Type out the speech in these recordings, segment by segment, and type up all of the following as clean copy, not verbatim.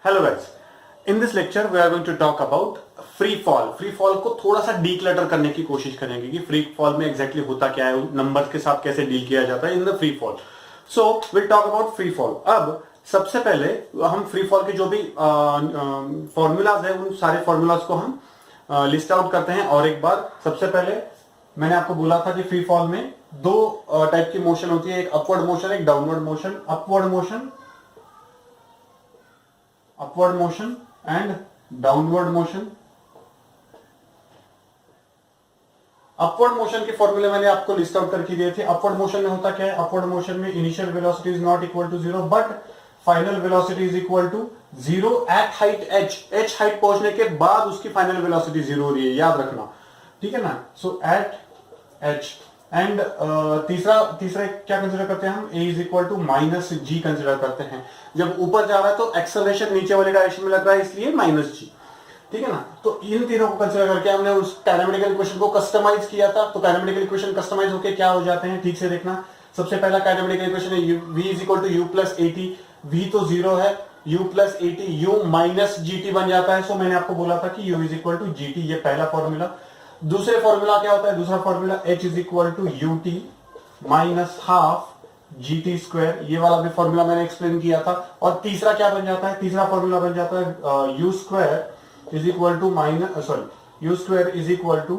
Hello guys, in this lecture we are going to talk about free fall. Free fall को थोड़ा सा declutter करने की कोशिश करेंगे कि फ्री फॉल में एग्जैक्टली होता क्या है, नंबर्स के साथ कैसे डील किया जाता है in the free fall. So will talk about free fall. अब सबसे पहले हम फ्री फॉल के जो भी फॉर्मूलाज है उन सारे फॉर्मूलाज को हम लिस्ट आउट करते हैं। और एक बार सबसे पहले मैंने आपको बोला था कि फ्री फॉल में दो टाइप की मोशन होती है, एक अपवर्ड मोशन, एक downward motion. Upward motion and downward motion. Upward motion के फॉर्मूले मैंने आपको लिस्ट आउट करके दिए थे। अपवर्ड मोशन में होता क्या है? अपवर्ड मोशन में initial velocity is not equal to zero but final velocity is equal to zero at height h height पहुंचने के बाद उसकी फाइनल वेलोसिटी जीरो हो रही है, याद रखना, ठीक है ना। सो एट एच एंड तीसरा क्या कंसिडर करते हैं हम? a is equal to minus g consider करते हैं। जब ऊपर जा रहा है तो एक्सेलरेशन नीचे वाले डायरेक्शन में लग रहा है, इसलिए माइनस जी, ठीक है ना। तो इन तीनों को कंसिडर करके हमने उस काइनेमेटिकल इक्वेशन को कस्टमाइज किया था। तो काइनेमेटिकल इक्वेशन कस्टमाइज होके क्या हो जाते हैं, ठीक से देखना। सबसे पहला काइनेमेटिकल इक्वेशन है v is equal to u plus a t. v तो जीरो है, u plus a t, u minus g t बन जाता है। सो मैंने आपको बोला था कि u is equal to g t, ये पहला फॉर्मूला। दूसरे फॉर्मूला क्या होता है? दूसरा formula h is equal to u t minus half g t square, ये वाला भी फॉर्मूला मैंने एक्सप्लेन किया था। और तीसरा क्या बन जाता है? तीसरा फॉर्मूला बन जाता है u square is equal to u square is equal to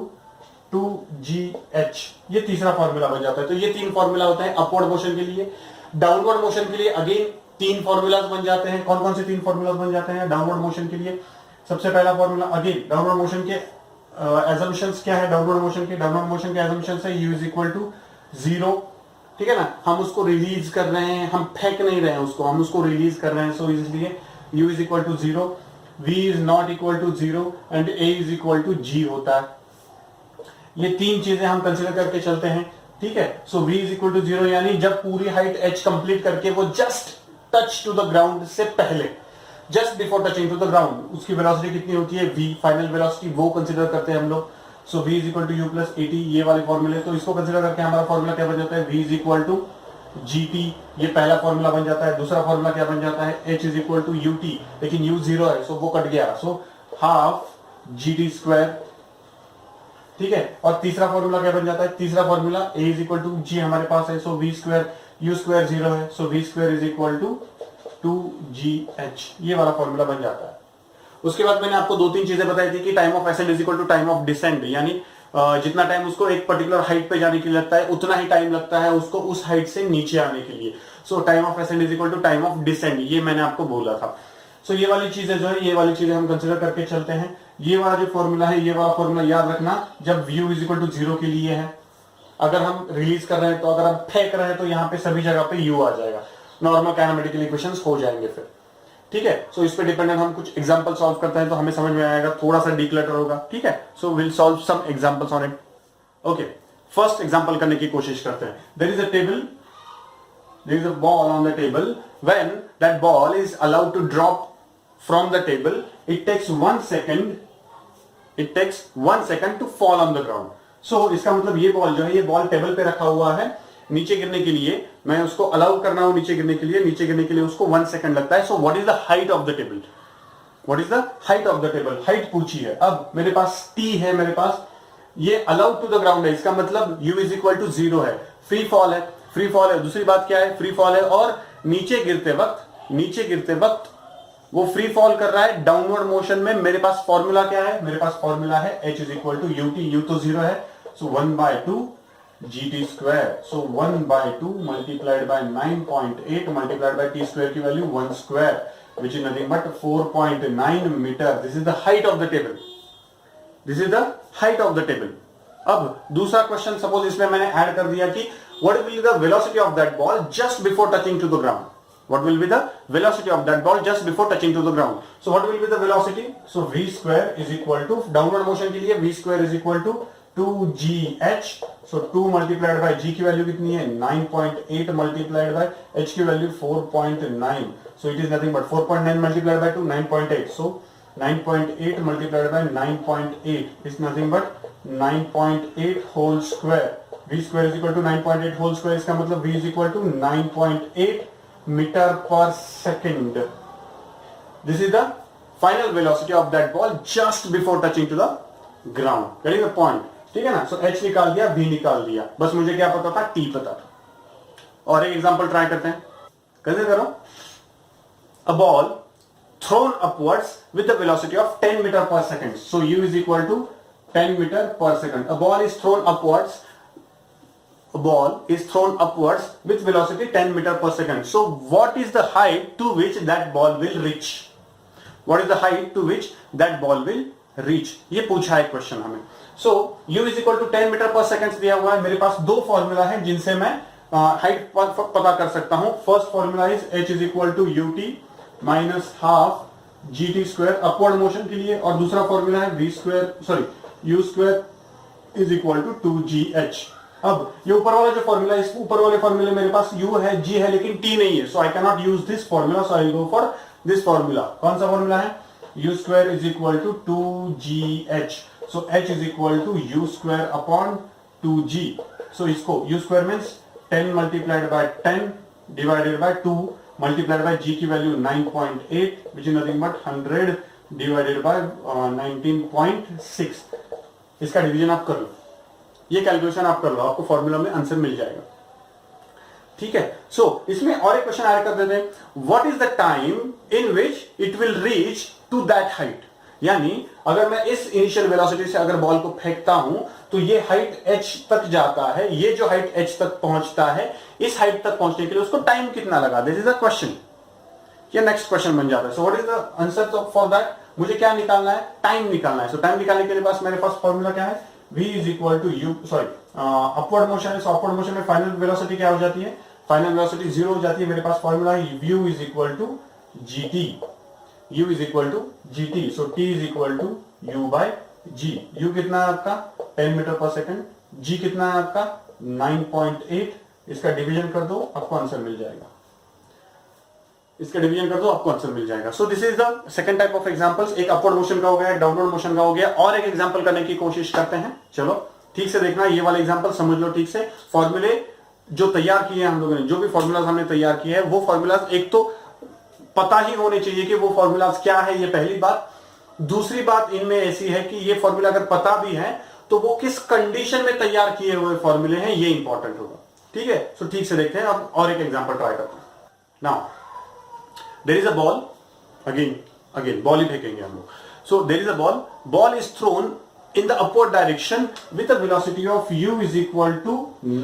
2gh, ये तीसरा फॉर्मूला बन जाता है। तो ये तीन फॉर्मूला होते हैं अपवर्ड मोशन के लिए। डाउनवर्ड मोशन के लिए अगेन तीन फॉर्मूलाज बन जाते हैं। कौन कौन से तीन फॉर्मूलाज बन जाते हैं डाउनवर्ड मोशन के लिए? सबसे पहला फॉर्मूला, अगेन डाउनवर्ड मोशन के एजम्पशंस क्या है? डाउनवर्ड मोशन के एजम्पशंस है u is equal to zero, ठीक है ना। हम उसको रिलीज कर रहे हैं, हम फेंक नहीं रहे हैं उसको, हम उसको रिलीज कर रहे हैं। सो इसलिए u is equal to zero, v is not equal to zero and a is equal to g होता है। ये तीन चीजें हम कंसिडर करके चलते हैं, ठीक है। So v is equal to zero यानी जब पूरी हाइट h कंप्लीट करके वो just touch to the ground से पहले, just before touching to the ground, उसकी वेलोसिटी कितनी होती है? v, फाइनल वेलोसिटी, वो कंसिडर करते हैं हम लोग। So v is equal to u plus a t, ये वाले फॉर्मूले। तो इसको कंसिडर करके हमारा फॉर्मूला क्या बन जाता है? v is equal to g t, ये पहला फॉर्मूला बन जाता है। दूसरा फॉर्मूला क्या बन जाता है? h is equal to u t, लेकिन u जीरो है सो वो कट गया, so half g t square, ठीक है। और तीसरा फॉर्मूला क्या बन जाता है? तीसरा formula a is equal to g हमारे पास है, so v square, u square zero है, so v square is equal to 2gh, ये वाला फॉर्मूला बन जाता है। उसके बाद मैंने आपको दो तीन चीजें बताई थी कि time of ascend is equal to time of descend, यानी जितना टाइम उसको एक पर्टिकुलर हाइट पे जाने के लिए लगता है उतना ही टाइम लगता है उसको उस हाइट से नीचे आने के लिए। So time of ascend is equal to time of descend, ये मैंने आपको बोला था। सो ये वाली चीजें जो है, ये वाली चीजें हम कंसिडर करके चलते हैं। ये वाला जो फॉर्मूला है, ये वाला फॉर्मूला याद रखना जब v is equal to zero के लिए है। अगर हम रिलीज कर रहे हैं तो, अगर हम फेंक रहे हैं तो यहाँ पे सभी जगह पे u आ जाएगा, नॉर्मल काइनेमेटिकल इक्वेशंस हो जाएंगे फिर, ठीक है। सो इस पे डिपेंडेंट हम कुछ एग्जांपल सॉल्व करते हैं तो हमें समझ में आएगा, थोड़ा सा डीक्लटर होगा, ठीक है। So will solve some examples on it. Okay, first example करने की कोशिश करते हैं। There is a table, there is a ball on the table. When that ball is allowed to drop from the table, it takes 1 second to fall on the ground. So इसका मतलब ये ball जो है, ये ball table पे रखा हुआ है, नीचे गिरने के लिए मैं उसको अलाउ कर रहा हूं नीचे गिरने के लिए उसको 1 सेकंड लगता है। सो what is the height of the table? What is the height of the table? Height पूछी है। अब मेरे पास t है, मेरे पास ये अलाउड टू द ग्राउंड है, इसका मतलब u is equal to zero है। फ्री फॉल है। दूसरी बात क्या है? फ्री फॉल है और नीचे गिरते वक्त वो फ्री फॉल कर रहा है डाउनवर्ड मोशन में। मेरे पास फॉर्मूला क्या है? मेरे पास फॉर्मूला है h is equal to u t, u तो जीरो है, so 1/2 gt square. So 1/2 multiplied by 9.8 multiplied by t square की value 1 square, which is nothing but 4.9 meter. This is the height of the table. अब दूसरा question, suppose इसमें मैंने add कर दिया कि what will be the velocity of that ball just before touching to the ground? What will be the velocity of that ball just before touching to the ground? So what will be the velocity? So v square is equal to, downward motion के लिए v square is equal to 2gh. So 2 multiplied by g की value कितनी है? 9.8 multiplied by h की value 4.9. So it is nothing but 4.9 multiplied by 2, 9.8. So 9.8 multiplied by 9.8 is nothing but 9.8 whole square. v square is equal to 9.8 whole square, इसका मतलब v is equal to 9.8 metre पर second. This is the final velocity of that ball just before touching to the ground. Getting the point? ठीक है ना? So h निकाल दिया, v निकाल दिया, बस मुझे क्या पता था? t पता था. और एक एग्जांपल ट्राई करते हैं. कैसे करो? A ball thrown upwards with the velocity of 10 meter per second. So u is equal to 10 meter per second. A ball is thrown upwards. A ball is thrown upwards with velocity 10 meter per second. So what is the height to which that ball will reach? What is the height to which that ball will reach? ये पूछा है question हमें. So u is equal to 10 meter per second दिया हुआ है. मेरे पास दो formula है जिनसे मैं हाइट पता कर सकता हूं. First formula is h is equal to ut minus half gt square upward motion के लिए, और दूसरा फॉर्मूला है u square is equal to 2gh. अब ये ऊपर वाला जो फॉर्मूला है, इस ऊपर वाले फॉर्मूले मेरे पास u है, g है, लेकिन t नहीं है. So I can not use this formula, so I will go for this formula. कौन सा फॉर्मूला है? u square is equal to 2gh. So h is equal to u square upon 2g. So इसको u square means 10 multiplied by 10 divided by 2 multiplied by g की value 9.8 which is nothing but 100 divided by 19.6. इसका division आप कर लो, ये calculation आप कर लो, आपको formula में आंसर मिल जाएगा. ठीक है. सो इसमें और एक क्वेश्चन ऐड कर देते हैं. What is the time in which it will reach to that height? यानी अगर मैं इस इनिशियल वेलोसिटी से अगर बॉल को फेंकता हूं तो ये हाइट h तक जाता है. ये जो हाइट h तक पहुंचता है, इस हाइट तक पहुंचने के लिए उसको टाइम कितना लगा? This is a question. ये नेक्स्ट क्वेश्चन बन जाता है. सो what is the answer for that? मुझे क्या निकालना है? टाइम निकालना है. सो टाइम निकालने के लिए पास मेरे पास फॉर्मूला क्या है? v is equal to u upward motion है. सो अपवर्ड मोशन में फाइनल वेलोसिटी क्या हो जाती है? फाइनल वेलोसिटी 0 हो जाती है. मेरे पास फॉर्मूला है u is equal to gt. u is equal to gt. So t is equal to u by g. u कितना है आपका? 10 मीटर पर सेकंड. g कितना है आपका? 9.8. इसका डिवीजन कर दो, आपको आंसर मिल जाएगा. इसका डिवीजन कर दो, आपको आंसर मिल जाएगा. So this is the second type of examples. एक अपवर्ड मोशन का हो गया, एक डाउनवर्ड मोशन का हो गया, और एक एग्जांपल करने की कोशिश करते हैं. चलो ठीक से देखना, ये वाला एग्जांपल समझ लो ठीक से. फॉर्मूले जो तैयार किए हैं हम लोगों ने, जो भी फॉर्मूलाज हमने तैयार किए हैं, वो फॉर्मूलाज एक तो पता ही होने चाहिए कि वो फॉर्मूलाज क्या है, ये पहली बात. दूसरी बात इनमें ऐसी है कि ये फॉर्मूला अगर पता भी है तो वो किस कंडीशन में तैयार किए हुए फॉर्मूले हैं, ये इंपॉर्टेंट होगा. ठीक है. सो ठीक से देखते हैं. अब और एक एग्जांपल ट्राई करते हैं. Now there is a ball. Again ball ही फेंकेंगे हम लोग. So there is a ball is thrown in the upward direction with a velocity of u is equal to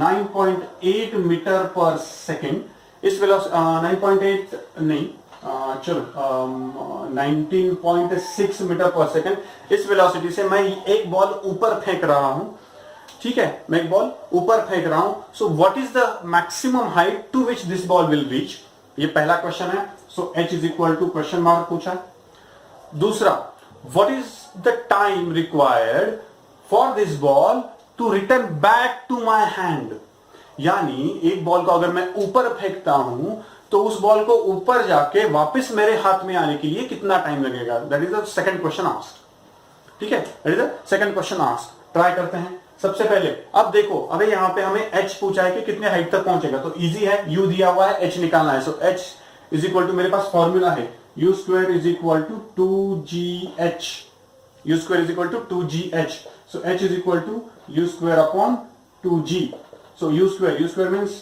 9.8 meter per second. इस velocity 9.8 नहीं, चलो 19.6 metre पर second. इस velocity से मैं एक बॉल ऊपर फेंक रहा हूं. ठीक है, मैं एक बॉल ऊपर फेंक रहा हूं. So what is the maximum height to which this ball will reach? ये पहला क्वेश्चन है. So h is equal to question mark पूछा है. दूसरा, what is the time required for this ball to return back to my hand? यानी एक ball को अगर मैं ऊपर फेंकता हूं तो उस बॉल को ऊपर जाके वापस मेरे हाथ में आने के लिए कितना टाइम लगेगा? That is the second question asked. ठीक है, that is the second question asked. Try करते हैं. सबसे पहले अब देखो, अबे यहां पे हमें h पूछा है कि कितने हाइट तक पहुंचेगा, तो इजी है. u दिया हुआ है, h निकालना है. So h is equal to, मेरे पास फॉर्मूला है u square is equal to 2gh. u square is equal to 2gh. So h is equal to u square upon 2g. So u square means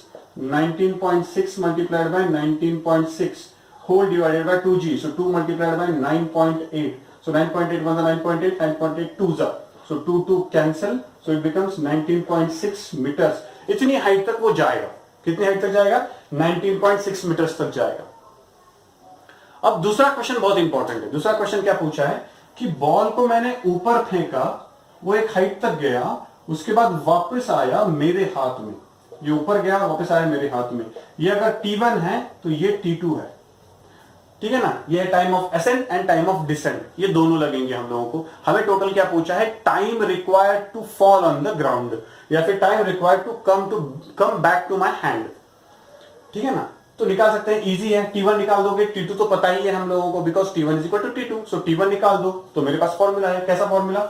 19.6 multiplied by 19.6 whole divided by 2g. So 2 multiplied by 9.8. So 9.8 1 9.8, 9.8 2 जा. So 2 cancel. So it becomes 19.6 meters. इतनी height तक वो जाएगा. कितनी height तक जाएगा? 19.6 metres तक जाएगा. अब दूसरा क्वेश्चन बहुत इंपॉर्टेंट है. दूसरा क्वेश्चन क्या पूछा है कि बॉल को मैंने ऊपर फेंका, वो एक हाइट तक गया, उसके बाद वापस आया मेरे हाथ में. ये ऊपर गया, वापस आया मेरे हाथ में. ये अगर T1 है तो ये T2 है. ठीक है ना. ये time of ascent and time of descent, ये दोनों लगेंगे हम लोगों को. हमें टोटल क्या पूछा है? Time required to fall on the ground, या फिर time required to come back to my hand. ठीक है ना. तो निकाल सकते हैं, इजी है. T1 निकाल दोगे, T2 तो पता ही है हम लोगों को, because T1 is equal to T2. So T1 निकाल दो तो मेरे पास फॉर्मूला है. कैसा फॉर्मूला?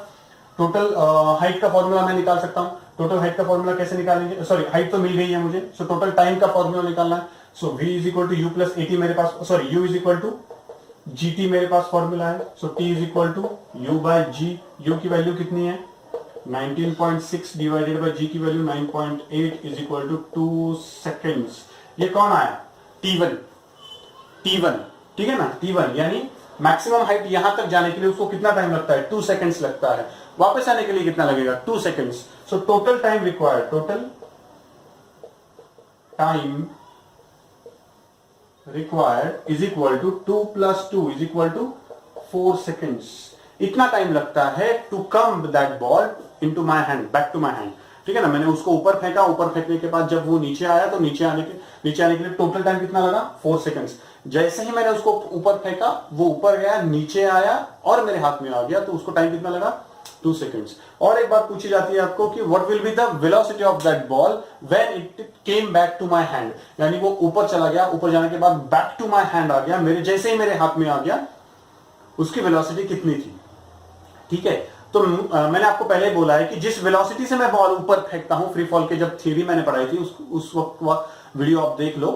टोटल हाइट का फॉर्मूला मैं निकाल सकता हूं. टोटल हाइट का फॉर्मूला कैसे निकालेंगे? सॉरी, हाइट तो मिल गई है मुझे. सो टोटल टाइम का फॉर्मूला निकालना है. So v is equal to u plus 80 मेरे पास, sorry u is equal to GT मेरे पास फॉर्मूला है, so T is equal to U by G। U की वैल्यू कितनी है 19.6 डिवाइडेड बाय G की value 9.8 is equal to 2 seconds. ये कौन आया T1, ठीक है ना, T1 यानी मैक्सिमम हाइट यहां तक जाने के लिए उसको कितना टाइम लगता है 2 सेकेंड्स लगता है, वापस आने के लिए कितना लगेगा 2 seconds. So total time required, total time required is equal to 2 + 2 is equal to 4 seconds. इतना टाइम लगता है to come that ball into my hand, back to my hand, ठीक है ना। मैंने उसको ऊपर फेंका, ऊपर फेंकने के बाद जब वो नीचे आया तो नीचे आने के लिए टोटल टाइम कितना लगा 4 सेकेंड्स। जैसे ही मैंने उसको ऊपर फेंका वो ऊपर गया, नीचे आया और मेरे हाथ में आ गया, तो उसको टाइम कितना लगा 2 सेकेंड्स। और एक बात पूछी जाती है आपको कि what will be the velocity of that ball when it came back to my hand, यानी वो ऊपर चला गया, ऊपर जाने के बाद बैक टू माय हैंड आ गया, मेरे जैसे ही मेरे हाथ में आ गया उसकी वेलोसिटी कितनी थी, ठीक है। तो मैंने आपको पहले बोला है कि जिस वेलोसिटी से मैं बॉल ऊपर फेंकता हूं, फ्री फॉल के जब थ्योरी मैंने पढ़ाई थी उस वक्त वीडियो आप देख लो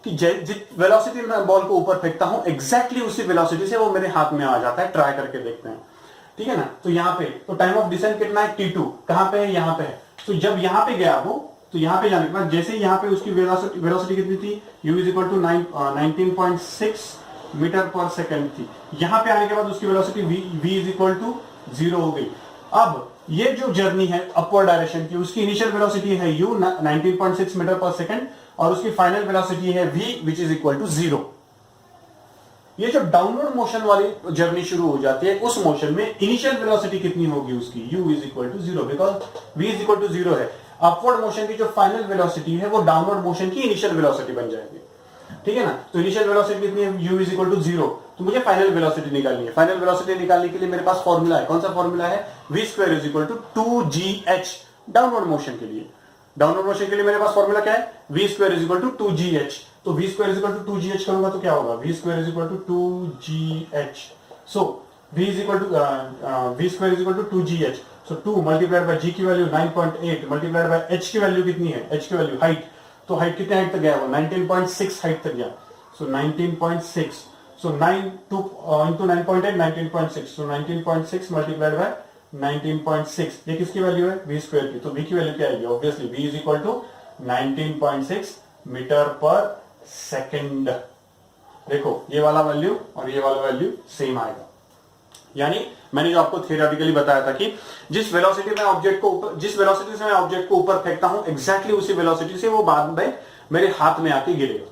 कि जिस वेलोसिटी में बॉल को ऊपर फेंकता हूं एग्जैक्टली उसी वेलोसिटी से वो मेरे हाथ में आ जाता है। ट्राई करके देखते हैं, ठीक है ना। तो यहाँ पे तो टाइम ऑफ डिसेंट कितना है T2, कहां पे है यहाँ पे है। तो जब यहाँ पे गया वो, तो यहाँ पे जाने के बाद जैसे यहाँ पे उसकी वेलोसिटी कितनी थी U is equal to 19.6 metre पर सेकेंड थी। यहाँ पे आने के बाद उसकी velocity V is equal to 0 हो गई। अब ये जो जर्नी है अपवर्ड डायरेक्शन की, उसकी इनिशियल वेलोसिटी है U 19.6 मीटर पर सेकेंड और उसकी फाइनल वेलोसिटी है V which is equal to 0। ये जो डाउनवर्ड मोशन वाली जर्नी शुरू हो जाती है उस मोशन में इनिशियल वेलोसिटी कितनी होगी उसकी U is equal to 0, because V is equal to 0 है। अपवर्ड मोशन की जो फाइनल वेलोसिटी है वो डाउनवर्ड मोशन की इनिशियल वेलोसिटी बन जाएगी, ठीक है ना। तो इनिशियल वेलोसिटी कितनी है U इज इक्वल टू 0, तो मुझे फाइनल वेलोसिटी निकालनी है। फाइनल वेलोसिटी निकालने के लिए मेरे पास फॉर्मूला है, कौन सा फॉर्मूला है v² is equal to 2gh। Downward motion के लिए, डाउनवर्ड मोशन के लिए मेरे पास फॉर्मूला क्या है v² is equal to 2gh। तो v² is equal to 2gh करूंगा तो क्या होगा v² is equal to 2gh। So v square is equal to 2gh। So 2 multiplied by g की वैल्यू 9.8 मल्टीप्लाइड बाय h की value कितनी है, h की वैल्यू हाइट, तो हाइट कितने हाइट तक गया वो 19.6 हाइट तक गया। So 19.6, so 9 2 into 9.8 19.6, so 19.6 multiplied by 19.6, ये किसकी वैल्यू है v स्क्वायर की। तो v की वैल्यू क्या आएगी, obviously v is equal to 19.6 metre पर सेकेंड। देखो ये वाला वैल्यू और ये वाला वैल्यू सेम आएगा, यानी मैंने जो आपको थियोरेटिकली बताया था कि जिस वेलोसिटी से मैं ऑब्जेक्ट को ऊपर फेंकता हूं एग्जैक्टली उसी वेलोसिटी से वो बाद में मेरे हाथ में आके गिरेगा।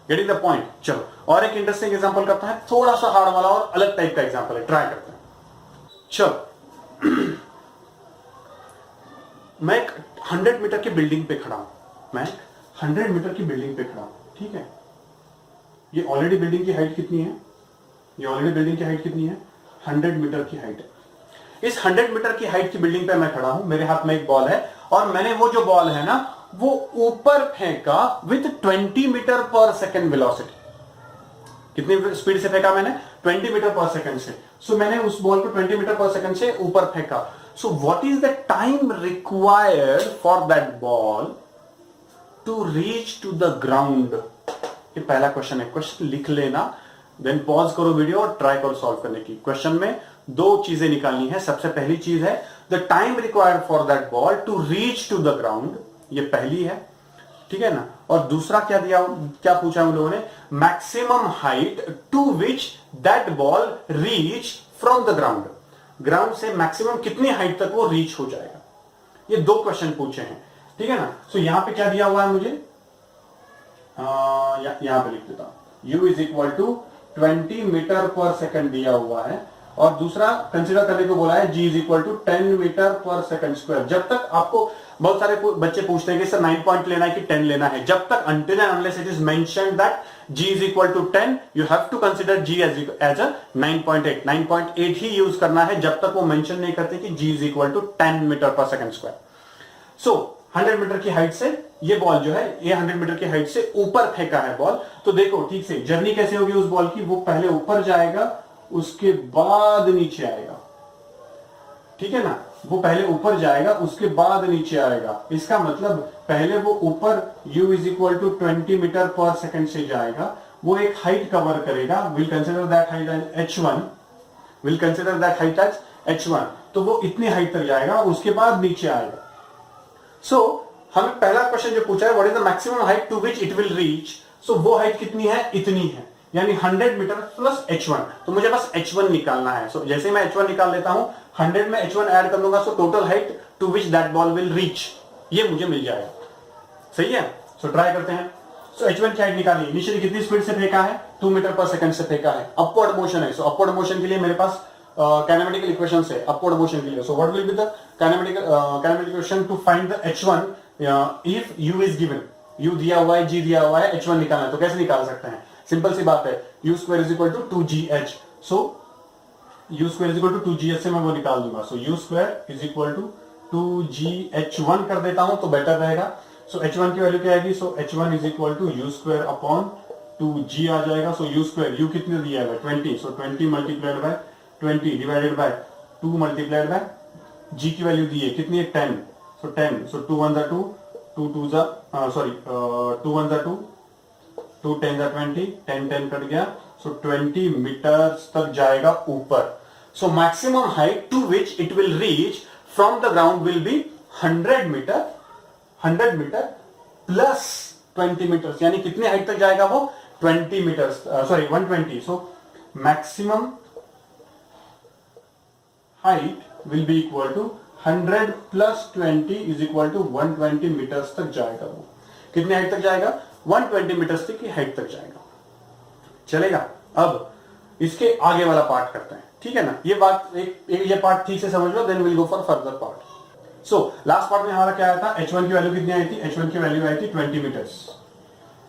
Getting the point. चलो और एक इंटरेस्टिंग एग्जांपल करता है, थोड़ा सा हार्ड वाला और अलग टाइप का एग्जांपल है, ट्राई करते हैं। चलो मैं एक 100 मीटर की बिल्डिंग पे खड़ा हूं, मैं 100 मीटर की बिल्डिंग पे खड़ा हूं, ठीक है। ये ऑलरेडी बिल्डिंग की हाइट कितनी है, ये ऑलरेडी बिल्डिंग की हाइट कितनी है 100 मीटर की हाइट है। इस 100 मीटर की हाइट की बिल्डिंग पे मैं खड़ा हूं, मेरे हाथ में एक बॉल है और मैंने वो जो बॉल है ना वो ऊपर फेंका विथ 20 मीटर पर सेकेंड वेलोसिटी। कितनी स्पीड से फेंका मैंने 20 मीटर पर सेकेंड से। सो मैंने उस बॉल को 20 मीटर पर सेकेंड से ऊपर फेंका। So what is the time required for that ball to reach to the ground. ये पहला क्वेश्चन है, क्वेश्चन लिख लेना, देन पॉज करो वीडियो और ट्राई करो सॉल्व करने की। क्वेश्चन में दो चीजें निकालनी है। सबसे पहली चीज है the time required for that ball to reach to the ground, ये पहली है, ठीक है ना। और दूसरा क्या पूछा हम लोगों ने, maximum height to which that ball reach from the ground. Ground से मैक्सिमम कितनी हाइट तक वो रीच हो जाएगा। ये दो क्वेश्चन पूछे हैं, ठीक है ना। सो यहां पे क्या दिया हुआ है मुझे, यहां पे लिख देता हूं u is equal to 20 metre पर सेकंड दिया हुआ है और दूसरा कंसीडर करने को बोला है g is equal to 10 metre पर सेकंड स्क्वायर। जब तक आपको बहुत सारे बच्चे पूछते हैं कि सर 9 पॉइंट लेना है कि 10 लेना है, जब तक until and unless it is mentioned that g is equal to 10 you have to consider g as a 9.8 9.8 he use करना है जब तक वो मेंशन नहीं करते कि g is equal to 10 metre पर सेकंड स्क्वायर। सो 100 मीटर की हाइट से ये बॉल जो है ये 100 मीटर की हाइट से ऊपर फेंका है बॉल। तो देखो ठीक से जर्नी कैसे होगी उस बॉल की, वो पहले ऊपर जाएगा उसके बाद नीचे आएगा, ठीक है ना। वो पहले ऊपर जाएगा उसके बाद नीचे आएगा। इसका मतलब पहले वो ऊपर u is equal to 20 metre पर सेकंड से जाएगा, वो एक हाइट कवर करेगा, will consider that height as h1, will consider that height as h1, तो वो इतनी हाइट तक जाएगा, उसके बाद नीचे आएगा। सो हमें पहला क्वेश्चन जो पूछा है, what is the maximum height to which it will reach, so वो हाइट कितनी है, इतनी है, यानी 100 मीटर प्लस h1, तो मुझे बस h1 निकालना है। सो जैसे मैं h1 निकाल लेता हूं, 100 में h1 ऐड कर दूंगा, so total height to which that ball will reach, ये मुझे मिल जाएगा। सही है, सो ट्राई करते हैं। सो h1 की हाइट निकाली, इनिशियली कितनी स्पीड से फेंका है, 2 मीटर पर सेकंड से फेंका है, अपवर्ड मोशन है। सो अपवर्ड मोशन के लिए मेरे पास काइनेमेटिकल इक्वेशन है अपवर्ड मोशन के लिए। So what will be the kinematic equation two find the h1 if u is given, u दिया हुआ है, g दिया हुआ है, h1 निकालना है, तो कैसे निकाल सकते हैं, सिंपल सी बात है, u square is equal to 2gh। So u square is equal to 2gh से मैं वो निकाल दूंगा। So u square is equal to 2gh1 कर देता हूं तो बेटर रहेगा। सो h1 की वैल्यू क्या आएगी, so h1 is equal to u square upon 2g आ जाएगा। सो u स्क्वायर, u कितने दिया है 20, so 20 multiplied by 20 divided by 2 multiplied by g की वैल्यू दी है कितनी है 10, सो 10, सो 2 1 2, 2 2 सॉरी 2 1 2, 2 10 20, 10 10 कट गया, सो 20 मीटर तक जाएगा ऊपर। So maximum height to which it will reach from the ground will be 100 metre, 100 metre plus 20 metre, यानी कितनी हाइट तक जाएगा वो 20 metre, sorry 120। So maximum height will be equal to 100 plus 20 is equal to 120 metres तक जाएगा। वो कितनी height तक जाएगा, 120 मीटर्स तक की हाइट तक जाएगा। चलेगा, अब इसके आगे वाला पार्ट करते हैं, ठीक है ना। ये बात ये पार्ट ठीक से समझ लो, then will go for further part. So last part में हमारा क्या आया था, h1 की वैल्यू कितनी आई थी, h1 की वैल्यू आई थी 20 मीटर्स,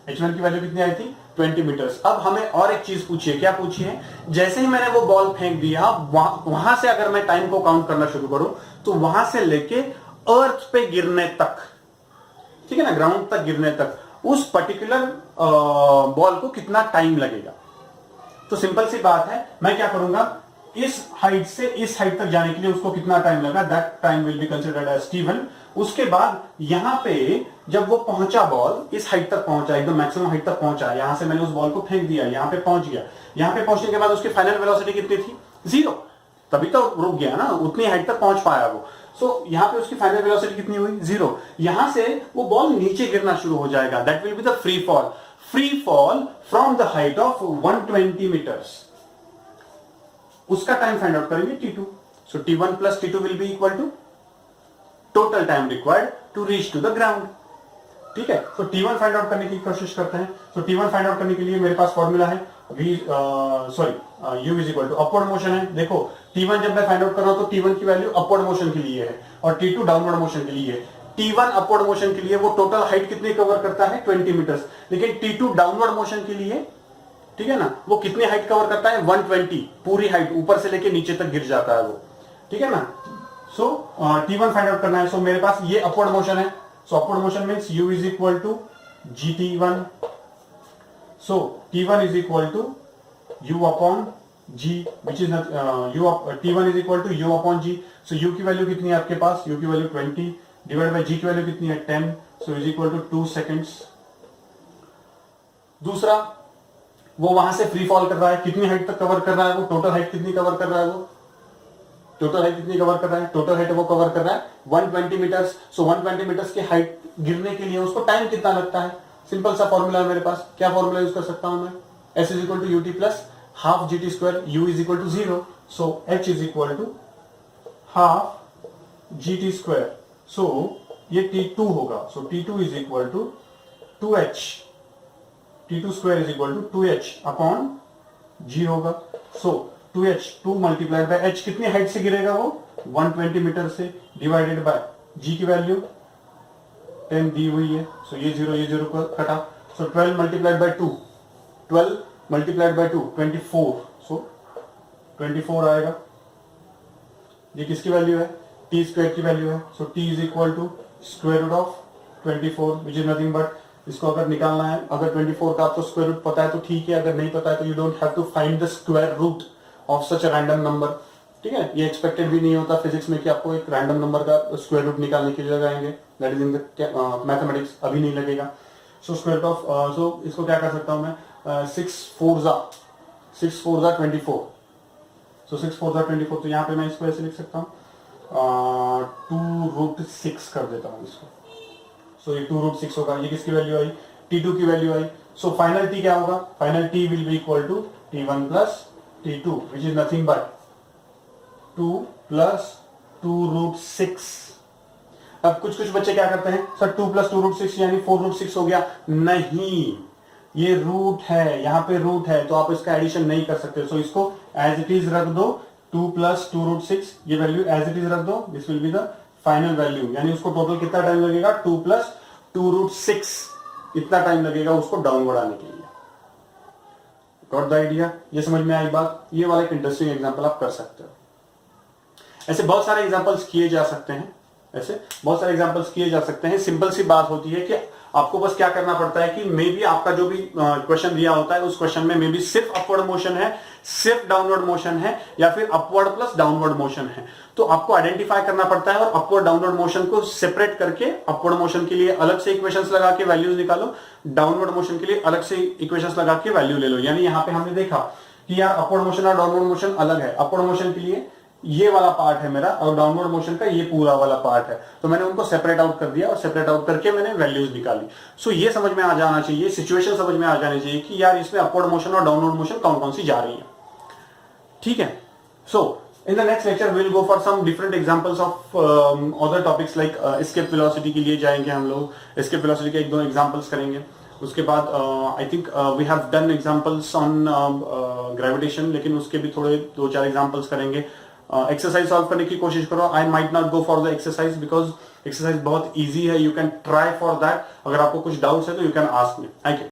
h1 की वैल्यू कितनी आई थी 20 मीटर्स। अब हमें और एक चीज पूछिए, क्या पूछिए, जैसे ही मैंने वो बॉल फेंक दिया, वहां से अगर मैं टाइम को काउंट करना शुरू करूं, तो वहां से लेके अर्थ पे गिरने तक, ठीक है ना, ग्राउंड तक गिरने तक, उस पर्टिकुलर बॉल को कितना टाइम लगेगा। तो सिंपल सी बात है, मैं क्या करूंगा, इस हाइट से इस हाइट तक जाने के लिए उसको कितना टाइम लगा, that time will be considered as t1। उसके बाद यहां पे जब वो पहुंचा, बॉल इस हाइट तक पहुंचा, एकदम मैक्सिमम हाइट तक पहुंचा, यहां से मैंने उस बॉल को फेंक दिया, यहां पे पहुंच गया, यहां पे पहुंचने के बाद उसकी फाइनल वेलोसिटी कितनी थी, 0, तभी तो रुक गया ना, उतनी हाइट तक पहुंच पाया वो। सो यहां पे उसकी फाइनल वेलोसिटी कितनी हुई, 0। यहां से वो बॉल नीचे गिरना शुरू हो जाएगा, that will be the free fall, free fall from the height of 120 metres. उसका टाइम फाइंड आउट करेंगे t2। So t1 plus t2 will be equal to total time required to reach to the ground, ठीक है। तो t1 find out करने की कोशिश करते हैं। तो t1 फाइंड आउट करने के लिए मेरे पास फॉर्मूला है u is equal to upward motion है। देखो t1 जब मैं फाइंड आउट कर रहा हूं तो t1 की वैल्यू अपवर्ड मोशन के लिए है और t2 डाउनवर्ड मोशन के लिए है। t1 अपवर्ड मोशन के लिए वो टोटल हाइट कितनी कवर करता है 20 मीटर्स, लेकिन t2 डाउनवर्ड मोशन के लिए, ठीक है ना, वो कितनी हाइट कवर करता है 120, पूरी हाइट ऊपर से लेके नीचे तक गिर जाता है वो, ठीक है ना। सो t1 फाइंड आउट करना है। सो मेरे पास ये अपवर्ड मोशन है, so upward motion means u is equal to gt1। So t1 is equal to u upon g, which is t1 is equal to u upon g। So u की value कितनी है आपके पास, u की value 20 divide by g की value कितनी है 10, so is equal to 2 seconds. दूसरा, वो वहां से फ्री फॉल कर रहा है, कितनी हाइट तक कवर कर रहा है वो, टोटल हाइट कितनी कवर कर रहा है वो, टोटल हाइट कितनी कवर कर रहा है, टोटल हाइट वो कवर कर रहा है 120 मीटर्स। सो 120 मीटर्स की हाइट गिरने के लिए उसको टाइम कितना लगता है, सिंपल सा फॉर्मूला है मेरे पास। क्या फॉर्मूला यूज कर सकता हूं मैं, s is equal to ut plus half gt square, u is equal to 0, so h is equal to half gt square. So ये t2 होगा, so t2 is equal to 2h, t2 square is equal to 2h upon g होगा। So 2h 2 multiplied by h, कितनी height से गिरेगा वो 120 metre से, divided by g की value 10 दी हुई है। सो ये 0 को कटा, सो 12 मल्टीप्लाइड बाय 2, 12 मल्टीप्लाइड बाय 2 24, सो 24 आएगा। ये किसकी वैल्यू है, t स्क्वायर की वैल्यू है। So t is equal to square root of 24 which is nothing but, इसको अगर निकालना है, अगर 24 का आपको स्क्वायर रूट पता है तो ठीक है, अगर नहीं पता है तो you don't have to find the square root of such a random number, ठीक है। ये एक्सपेक्टेड भी नहीं होता फिजिक्स में कि आपको एक रैंडम नंबर का स्क्वायर रूट निकालने के लिए लगाएंगे, that is in the mathematics, अभी नहीं लगेगा। सो स्क्वायर रूट ऑफ, सो इसको क्या कर सकता हूं मैं, 6 4 जा 24, सो 6 4 जा 24, तो यहाँ पे मैं इसको ऐसे लिख सकता हूँ 2√6 कर देता हूँ इसको। सो ये 2√6 होगा। ये किसकी वैल्यू आई? T2 की वैल्यू आई। सो फाइनल T क्या होगा? Final T will be equal to T1 plus T2 which is nothing but 2 plus 2√6। अब कुछ बच्चे क्या करते हैं, सर 2 प्लस 2√6 यानी 4√6 हो गया। नहीं, ये रूट है, यहाँ पे रूट है, तो आप इसका एडिशन नहीं कर सकते। सो इसको एज इट इज रख दो, 2 प्लस 2√6, ये वैल्यू एज इट इज रख दो। This will be the final value, यानी उसको टोटल कितना टाइम लगेगा? 2 प्लस 2√6 इतना टाइम लगेगा उसको डाउनवर्ड आने के लिए। Got the idea? ये समझ में आई बात? ये वाला एक इंटरेस्टिंग एग्जांपल आप कर सकते हो। ऐसे बहुत सारे एग्जांपल्स किए जा सकते हैं, ऐसे बहुत सारे एग्जांपल्स किए जा सकते हैं। सिंपल सी बात होती है कि आपको बस क्या करना पड़ता है कि मे बी आपका जो भी क्वेश्चन दिया होता है उस क्वेश्चन में मे बी सिर्फ अपवर्ड मोशन है, सिर्फ डाउनवर्ड मोशन है, या फिर अपवर्ड प्लस डाउनवर्ड मोशन है। तो आपको आइडेंटिफाई करना पड़ता है और अपवर्ड डाउनवर्ड मोशन को सेपरेट करके अपवर्ड मोशन के लिए अलग से इक्वेशंस लगा के वैल्यूज निकालो, डाउनवर्ड मोशन के लिए अलग से इक्वेशंस लगा के वैल्यू ले लो। यानी यहाँ पे हमने देखा कि यार अपवर्ड मोशन और डाउनवर्ड मोशन अलग है। अपवर्ड मोशन के लिए ये वाला पार्ट है मेरा और डाउनवर्ड मोशन का ये पूरा वाला पार्ट है, तो मैंने उनको सेपरेट आउट कर दिया और सेपरेट आउट करके मैंने वैल्यूज निकाली। सो ये समझ में आ जाना चाहिए, सिचुएशन समझ में आ जानी चाहिए कि यार इसमें अपवर्ड मोशन और डाउनवर्ड मोशन कौन कौन सी जा रही है। ठीक है। So in the next lecture we will go for some different examples of other topics like escape velocity के लिए जाएंगे हम लोग, एस्केप वेलोसिटी के 1-2 एग्जांपल्स करेंगे। उसके बाद I think we have done examples on gravitation, लेकिन उसके भी थोड़े 2-4 एग्जांपल्स करेंगे। एक्सरसाइज सॉल्व करने की कोशिश करो। I might not go for the exercise because exercise बहुत इजी है, you can try for that. अगर आपको कुछ डाउट्स है तो you can ask me. Thank you.